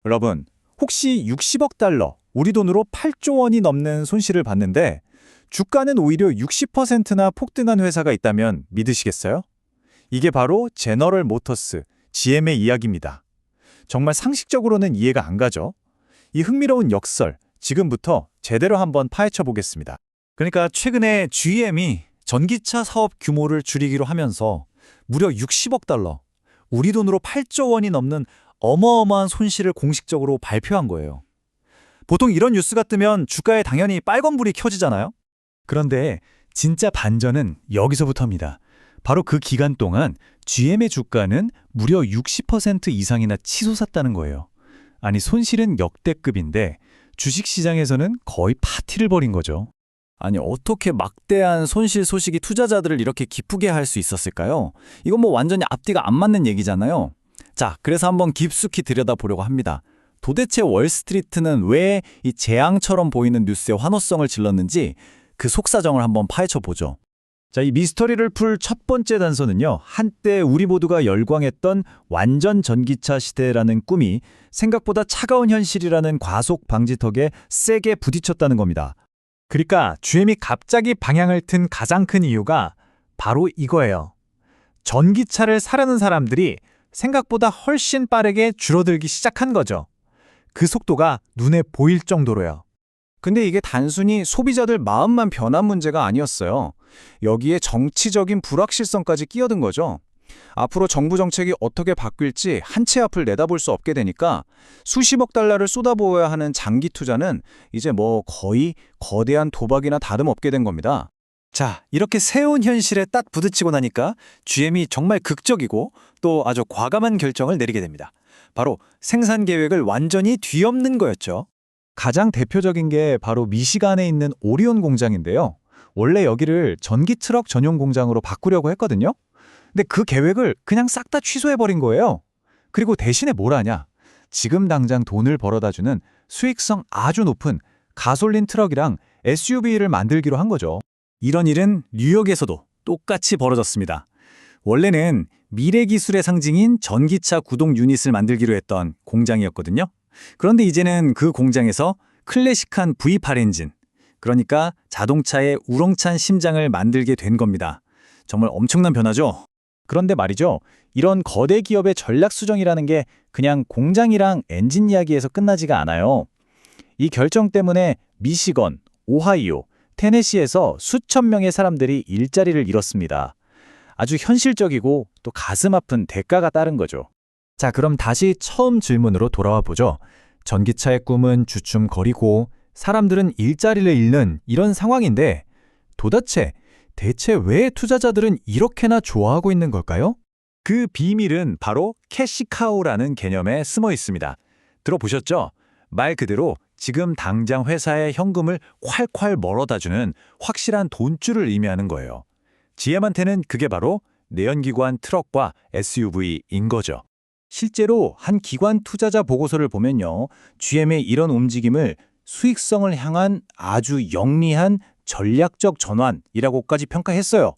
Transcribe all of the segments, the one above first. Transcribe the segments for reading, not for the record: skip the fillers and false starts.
여러분, 혹시 60억 달러, 우리 돈으로 8조 원이 넘는 손실을 봤는데 주가는 오히려 60%나 폭등한 회사가 있다면 믿으시겠어요? 이게 바로 제너럴 모터스, GM의 이야기입니다. 정말 상식적으로는 이해가 안 가죠? 이 흥미로운 역설, 지금부터 제대로 한번 파헤쳐 보겠습니다. 그러니까 최근에 GM이 전기차 사업 규모를 줄이기로 하면서 무려 60억 달러, 우리 돈으로 8조 원이 넘는 어마어마한 손실을 공식적으로 발표한 거예요. 보통 이런 뉴스가 뜨면 주가에 당연히 빨간불이 켜지잖아요? 그런데 진짜 반전은 여기서부터입니다. 바로 그 기간 동안 GM의 주가는 무려 60% 이상이나 치솟았다는 거예요. 아니, 손실은 역대급인데 주식시장에서는 거의 파티를 벌인 거죠. 아니, 어떻게 막대한 손실 소식이 투자자들을 이렇게 기쁘게 할 수 있었을까요? 이건 뭐 완전히 앞뒤가 안 맞는 얘기잖아요. 자, 그래서 한번 깊숙이 들여다보려고 합니다. 도대체 월스트리트는 왜 이 재앙처럼 보이는 뉴스에 환호성을 질렀는지 그 속사정을 한번 파헤쳐 보죠. 자, 이 미스터리를 풀 첫 번째 단서는요. 한때 우리 모두가 열광했던 완전 전기차 시대라는 꿈이 생각보다 차가운 현실이라는 과속 방지턱에 세게 부딪혔다는 겁니다. 그러니까 GM이 갑자기 방향을 튼 가장 큰 이유가 바로 이거예요. 전기차를 사려는 사람들이 생각보다 훨씬 빠르게 줄어들기 시작한 거죠. 그 속도가 눈에 보일 정도로요. 근데 이게 단순히 소비자들 마음만 변한 문제가 아니었어요. 여기에 정치적인 불확실성까지 끼어든 거죠. 앞으로 정부 정책이 어떻게 바뀔지 한 치 앞을 내다볼 수 없게 되니까 수십억 달러를 쏟아부어야 하는 장기 투자는 이제 뭐 거의 거대한 도박이나 다름없게 된 겁니다. 자, 이렇게 새로운 현실에 딱 부딪히고 나니까 GM이 정말 극적이고 또 아주 과감한 결정을 내리게 됩니다. 바로 생산 계획을 완전히 뒤엎는 거였죠. 가장 대표적인 게 바로 미시간에 있는 오리온 공장인데요. 원래 여기를 전기 트럭 전용 공장으로 바꾸려고 했거든요. 근데 그 계획을 그냥 싹 다 취소해버린 거예요. 그리고 대신에 뭘 하냐? 지금 당장 돈을 벌어다주는 수익성 아주 높은 가솔린 트럭이랑 SUV를 만들기로 한 거죠. 이런 일은 뉴욕에서도 똑같이 벌어졌습니다. 원래는 미래 기술의 상징인 전기차 구동 유닛을 만들기로 했던 공장이었거든요. 그런데 이제는 그 공장에서 클래식한 V8 엔진, 그러니까 자동차의 우렁찬 심장을 만들게 된 겁니다. 정말 엄청난 변화죠? 그런데 말이죠. 이런 거대 기업의 전략 수정이라는 게 그냥 공장이랑 엔진 이야기에서 끝나지가 않아요. 이 결정 때문에 미시건, 오하이오, 테네시에서 수천 명의 사람들이 일자리를 잃었습니다. 아주 현실적이고 또 가슴 아픈 대가가 따른 거죠. 자, 그럼 다시 처음 질문으로 돌아와 보죠. 전기차의 꿈은 주춤거리고 사람들은 일자리를 잃는 이런 상황인데 대체 왜 투자자들은 이렇게나 좋아하고 있는 걸까요? 그 비밀은 바로 캐시카우라는 개념에 숨어 있습니다. 들어보셨죠? 말 그대로 지금 당장 회사에 현금을 콸콸 멀어다주는 확실한 돈줄을 의미하는 거예요. GM한테는 그게 바로 내연기관 트럭과 SUV인 거죠. 실제로 한 기관 투자자 보고서를 보면요. GM의 이런 움직임을 수익성을 향한 아주 영리한 전략적 전환이라고까지 평가했어요.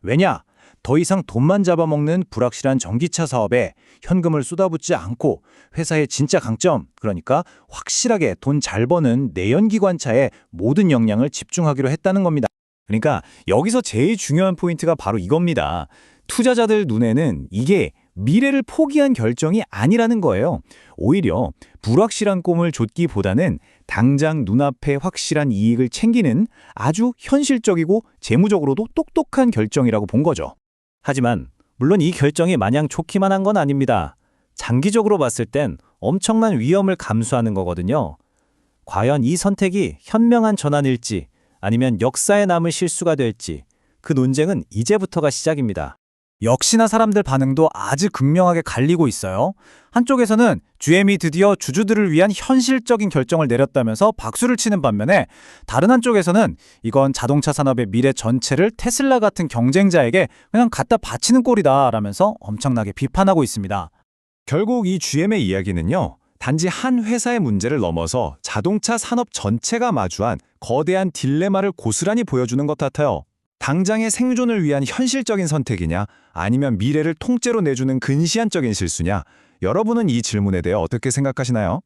왜냐? 더 이상 돈만 잡아먹는 불확실한 전기차 사업에 현금을 쏟아붓지 않고 회사의 진짜 강점, 그러니까 확실하게 돈 잘 버는 내연기관차에 모든 역량을 집중하기로 했다는 겁니다. 그러니까 여기서 제일 중요한 포인트가 바로 이겁니다. 투자자들 눈에는 이게 미래를 포기한 결정이 아니라는 거예요. 오히려 불확실한 꿈을 좇기보다는 당장 눈앞에 확실한 이익을 챙기는 아주 현실적이고 재무적으로도 똑똑한 결정이라고 본 거죠. 하지만 물론 이 결정이 마냥 좋기만 한 건 아닙니다. 장기적으로 봤을 땐 엄청난 위험을 감수하는 거거든요. 과연 이 선택이 현명한 전환일지 아니면 역사에 남을 실수가 될지 그 논쟁은 이제부터가 시작입니다. 역시나 사람들 반응도 아주 극명하게 갈리고 있어요. 한쪽에서는 GM이 드디어 주주들을 위한 현실적인 결정을 내렸다면서 박수를 치는 반면에 다른 한쪽에서는 이건 자동차 산업의 미래 전체를 테슬라 같은 경쟁자에게 그냥 갖다 바치는 꼴이다 라면서 엄청나게 비판하고 있습니다. 결국 이 GM의 이야기는요. 단지 한 회사의 문제를 넘어서 자동차 산업 전체가 마주한 거대한 딜레마를 고스란히 보여주는 것 같아요. 당장의 생존을 위한 현실적인 선택이냐 아니면 미래를 통째로 내주는 근시안적인 실수냐? 여러분은 이 질문에 대해 어떻게 생각하시나요?